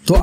তো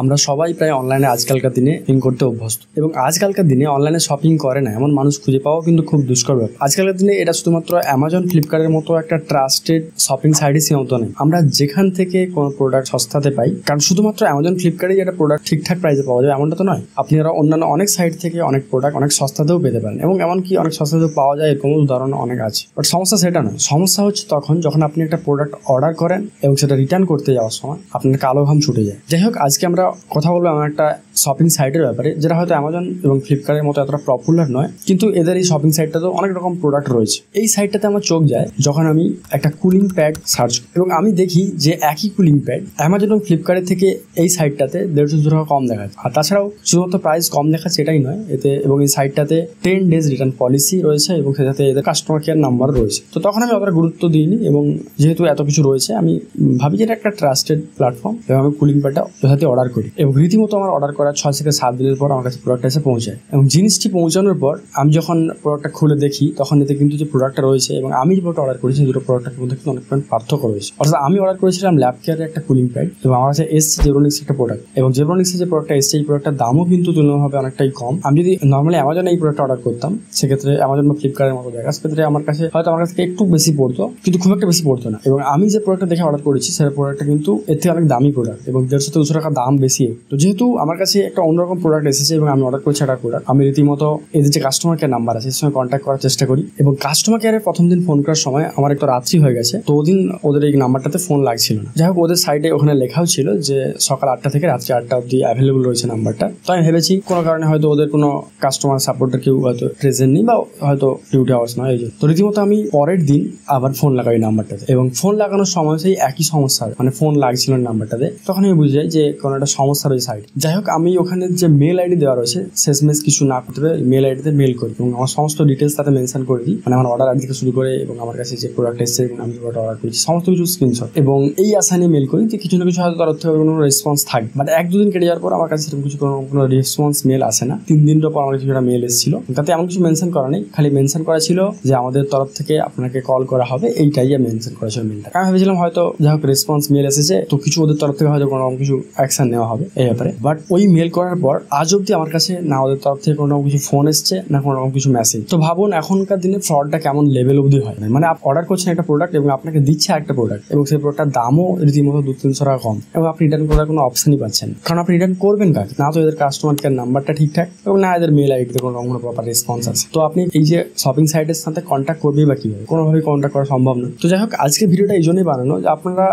আমরা সবাই প্রায় অনলাইনে আজকালকার দিনে শপিং করতে অভ্যস্ত এবং আজকালকার দিনে অনলাইনে শপিং করে না এমন মানুষ খুঁজে পাওয়া কিন্তু খুব দুষ্কর ব্যাপার। আজকালকার দিনে এটা শুধুমাত্র অ্যামাজন, ফ্লিপকার্টের মতো একটা ট্রাস্টেড শপিং সাইটই সীমাবদ্ধ নেই। আমরা যেখান থেকে কোনো প্রোডাক্ট সস্তাতে পাই, কারণ শুধুমাত্র অ্যামাজন, ফ্লিপকার্টে একটা প্রোডাক্ট ঠিকঠাক প্রাইসে পাওয়া যায় এমনটা তো নয়। আপনি আরো অন্যান্য অনেক সাইট থেকে অনেক প্রোডাক্ট অনেক সস্তাতেও পেতে পারেন এবং এমনকি অনেক সস্তাতেও পাওয়া যায়, এরকম উদাহরণ অনেক আছে। বাট সমস্যা সেটা নয়, সমস্যা হচ্ছে তখন যখন আপনি একটা প্রোডাক্ট অর্ডার করেন এবং সেটা রিটার্ন করতে যাওয়ার সময় আপনার কালো ঘাম ছুটে যায়। যাই হোক, আজকে আমরা কথা বলবো এমন একটা শপিং সাইটের ব্যাপারে যেটা হয়তো অ্যামাজন এবং ফ্লিপকার্টের মতো এতটা পপুলার নয়, কিন্তু এদের এই শপিং সাইটটাতেও অনেক রকম প্রোডাক্ট রয়েছে। এই সাইটটাতে আমার চোখ যায় যখন আমি একটা কুলিং প্যাড সার্চ করি এবং আমি দেখি যে একই কুলিং প্যাড অ্যামাজন এবং ফ্লিপকার্টের থেকে এই সাইটটাতে 150 টাকা কম দেখাচ্ছে। আর তাছাড়াও শুধুমাত্র প্রাইস কম দেখাচ্ছে এটাই নয়, এতে এবং এই সাইটটাতে 10 days রিটার্ন পলিসি রয়েছে এবং সেটাতে এদের কাস্টমার কেয়ার নাম্বার রয়েছে। তো তখন আমি অতটা গুরুত্ব দিইনি এবং যেহেতু এত কিছু রয়েছে আমি ভাবি যে এটা একটা ট্রাস্টেড প্ল্যাটফর্ম এবং আমি কুলিং প্যাডটা যথাতে অর্ডার করি এবং রীতিমতো আমার অর্ডার করা 6 থেকে 7 দিনের পর আমার কাছে প্রোডাক্ট এসে পৌঁছায় এবং জিনিসটি পৌঁছানোর পর আমি যখন প্রোডাক্টটা খুলে দেখি তখন এতে কিন্তু যে প্রোডাক্টটা রয়েছে এবং আমি যে প্রোডাক্ট অর্ডার করেছি দুটো প্রোডাক্টের মধ্যে কিন্তু অনেক পার্থক্য রয়েছে। অর্থাৎ আমি অর্ডার করেছিলাম ল্যাব কেয়ারের একটা কুলিং প্যাড এবং আমার কাছে এসছে জেব্রনিক্স একটা প্রোডাক্ট এবং জেব্রনিক্সের যে প্রোডাক্টটা এসছে এই প্রোডাক্টের দামও কিন্তু তুলনাভাবে অনেকটাই কম। আমি যদি নর্মালি অ্যামাজনে এই প্রোডাক্ট অর্ডার করতাম সেক্ষেত্রে অ্যামাজন বা ফ্লিপকার্টের মতো জায়গা, সেক্ষেত্রে আমার কাছে থেকে একটু বেশি পড়তো, কিন্তু খুব একটা বেশি পড়তো না। এবং আমি যে প্রোডাক্টটা দেখে অর্ডার করেছি সেই প্রোডাক্টটা কিন্তু এর থেকে অনেক দামি প্রোডাক্ট এবং 150-200 টাকা দাম বেশি। তো যেহেতু আমার কাছে একটা অন্যরকম প্রোডাক্ট এসেছে এবং আমি অর্ডার করেছি একটা প্রোডাক্ট, আমি রীতিমতো এদের যে কাস্টমার কেয়ার নাম্বার আছে এর সঙ্গে কন্ট্যাক্ট করার চেষ্টা করি এবং কাস্টমার কেয়ারের প্রথম দিন ফোন করার সময় আমার একটু রাত্রি হয়ে গেছে, তো ওদিন ওদের এই নাম্বারটাতে ফোন লাগছিল না। যাই হোক, ওদের সাইডে ওখানে লেখাও ছিল যে সকাল 8টা থেকে রাত্রি 8টা অব্দি অ্যাভেলেবল রয়েছে নাম্বারটা। তো আমি ভেবেছি কোনো কারণে হয়তো ওদের কোনো কাস্টমার সাপোর্টার কেউ হয়তো প্রেজেন্ট নেই বা হয়তো ডিউটি আওয়ার্স নয়, এই জন্য। তো রীতিমতো আমি পরের দিন আবার ফোন লাগাই নাম্বারটাতে এবং ফোন লাগানোর সময় সেই একই সমস্যা, মানে ফোন লাগছিল নাম্বারটাতে। তখন আমি বুঝে যাই যে কোনো একটা সমস্যা রয়েছে সাইড। যাই হোক, আমি ওখানে যে মেল আইডি দেওয়া রয়েছে শেষমেশ কিছু না করতে মেল আইডিতে মেল করি এবং আমার সমস্ত ডিটেলস তাতে মেনশন করে দিই, মানে আমার অর্ডার আইডি থেকে শুরু করে এবং আমার কাছে যে প্রোডাক্ট এসেছে এবং আমি প্রোডাক্ট অর্ডার করেছি সমস্ত কিছু স্ক্রিনশট এবং এই আশা নিয়ে মেল করি যে কিছু না কিছু হয়তো তরফ থেকে কোনো রেসপন্স থাকবে। বাট 1-2 দিন কেটে যাওয়ার পর আমার কাছে সেরকম কিছু কোনো রেসপন্স মেল আসে না। 3 দিনের পর আমার কিছু একটা মেল এসেছিল, তাতে এমন কিছু মেনশন করা নেই, খালি মেনশন করা ছিল যে আমাদের তরফ থেকে আপনাকে কল করা হবে, এইটাই মেনশন করা ছিল মেলটা। আমি ভেবেছিলাম হয়তো যাই হোক রেসপন্স মেল এসেছে তো কিছু ওদের তরফ থেকে হয়তো কোনো কিছু অ্যাকশন নেওয়া হবে এই ব্যাপারে। বাট ওই মেল করার পর আজ অব্দি আমার কাছে না ওদের তরফ থেকে কোনো কিছু ফোন এসছে না কোনো রকম কিছু মেসেজ। তো ভাবুন এখনকার দিনে ফ্রডটা কেমন লেভেল অবধি হয়, মানে আপনি অর্ডার করছেন একটা প্রোডাক্ট এবং আপনাকে দিচ্ছে একটা প্রোডাক্ট এবং সেই প্রোডাক্টের দামও রীতিমতো 200-300 টাকা কম এবং আপনি রিটার্ন করার কোনো অপশনই পাচ্ছেন, কারণ আপনি রিটার্ন করবেন কাকে? না তো এদের কাস্টমার কেয়ার নাম্বারটা ঠিকঠাক এবং না এদের মেল আইডিতে কোনো রকম প্রপার রেসপন্স আছে। তো আপনি এই যে শপিং সাইটের সাথে কন্ট্যাক্ট করবেন বা কিভাবে? কোনোভাবেই কন্ট্যাক্ট করা সম্ভব না। তো যাই হোক, আজকে ভিডিওটা এই জন্যই বানানো যে আপনারা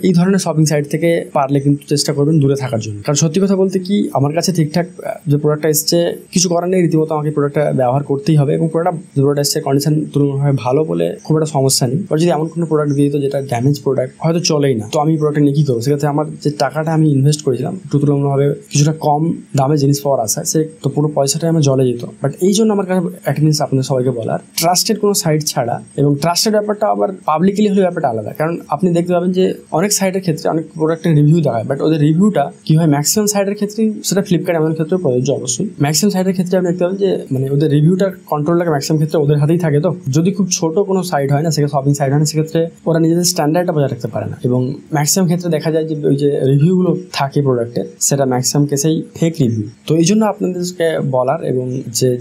এই ধরনের শপিং সাইট থেকে পারলে কিন্তু চেষ্টা করবেন দূরে থাকার জন্য। কারণ সত্যি কথা বলতে কি, আমার কাছে ঠিকঠাক যে প্রোডাক্টটা এসছে কিছু করার নেই, রীতিমতো আমাকে প্রোডাক্টটা ব্যবহার করতেই হবে এবং প্রোডাক্ট এসছে কন্ডিশন তুলনাভাবে ভালো বলে খুব একটা সমস্যা নেই। আর যদি এমন কোনো প্রোডাক্ট দিয়ে দিত যেটা ড্যামেজ প্রোডাক্ট হয়তো চলেই না, তো আমি প্রোডাক্টটা নিয়ে কি করবো? সেক্ষেত্রে আমার যে টাকাটা আমি ইনভেস্ট করেছিলাম তুলনাভাবে কিছুটা কম দামে জিনিস পাওয়ার আশায় সে তো পুরো পয়সাটাই আমার জলে যেত। বাট এই জন্য আমার কাছে একটা জিনিস আপনাদের সবাইকে বলার, ট্রাস্টেড কোনো সাইট ছাড়া এবং ট্রাস্টেড ব্যাপারটা আবার পাবলিকলি হলে ব্যাপারটা আলাদা। কারণ আপনি দেখতে পাবেন যে অনেক সাইটের ক্ষেত্রে অনেক প্রোডাক্টের রিভিউ দেখায়, বাট ওদের রিভিউটা কি হয় ম্যাক্সিমাম সাইটের ক্ষেত্রেই, সেটা ফ্লিপকার্ট এমন ক্ষেত্রে প্রযোজ্য অবশ্যই, ম্যাক্সিমাম সাইটের ক্ষেত্রে আপনি দেখতে পাবেন যে মানে ওদের রিভিউটার কন্ট্রোলটা ম্যাক্সিমাম ক্ষেত্রে ওদের হাতেই থাকে। তো যদি খুব ছোট কোনো সাইট হয় না, সেখানে শপিং সাইট হয় না, সেক্ষেত্রে ওরা নিজেদের স্ট্যান্ডার্ডটা বজায় রাখতে পারে না এবং ম্যাক্সিমাম ক্ষেত্রে দেখা যায় যে ওই যে রিভিউগুলো থাকে প্রোডাক্টের সেটা ম্যাক্সিমাম কেসেই ফেক রিভিউ। তো এই জন্য আপনাদেরকে বলার এবং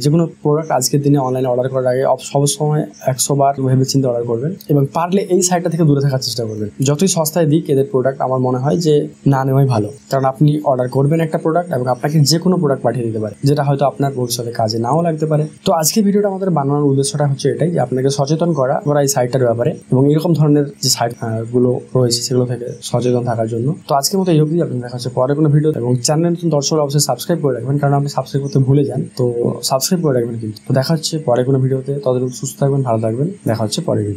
যে কোনো প্রোডাক্ট আজকের দিনে অনলাইনে অর্ডার করার আগে সবসময় 100 বার ভেবে চিন্তে অর্ডার করবেন এবং পারলে এই সাইটটা থেকে দূরে থাকার চেষ্টা করবেন। যতই সস্তায় দিক এদের প্রোডাক্ট আমার মনে হয় যে না নেওয়াই ভালো, কারণ আপনি অর্ডার করবেন একটা প্রোডাক্ট এবং আপনাকে যে কোনো প্রোডাক্ট পাঠিয়ে দিতে পারে যেটা হয়তো আপনার ভবিষ্যতে কাজে নাও লাগতে পারে। তো আজকে ভিডিওটা আমাদের বানানোর উদ্দেশ্যটা হচ্ছে এটাই যে আপনাকে সচেতন করা এই সাইটটার ব্যাপারে এবং এরকম ধরনের যে সাইট গুলো রয়েছে সেগুলো থেকে সচেতন থাকার জন্য। তো আজকের মতো এই অবধি, আপনাদের দেখা হচ্ছে পরে কোনো ভিডিও এবং চ্যানেল নতুন দর্শক অবশ্যই সাবস্ক্রাইব করে রাখবেন, কারণ আপনি সাবস্ক্রাইব করতে ভুলে যান, তো সাবস্ক্রাইব করে রাখবেন কিন্তু। তো দেখা হচ্ছে পরে কোনো ভিডিওতে, ততদিন সুস্থ থাকবেন, ভালো থাকবেন, দেখা হচ্ছে পরে ভিডিও।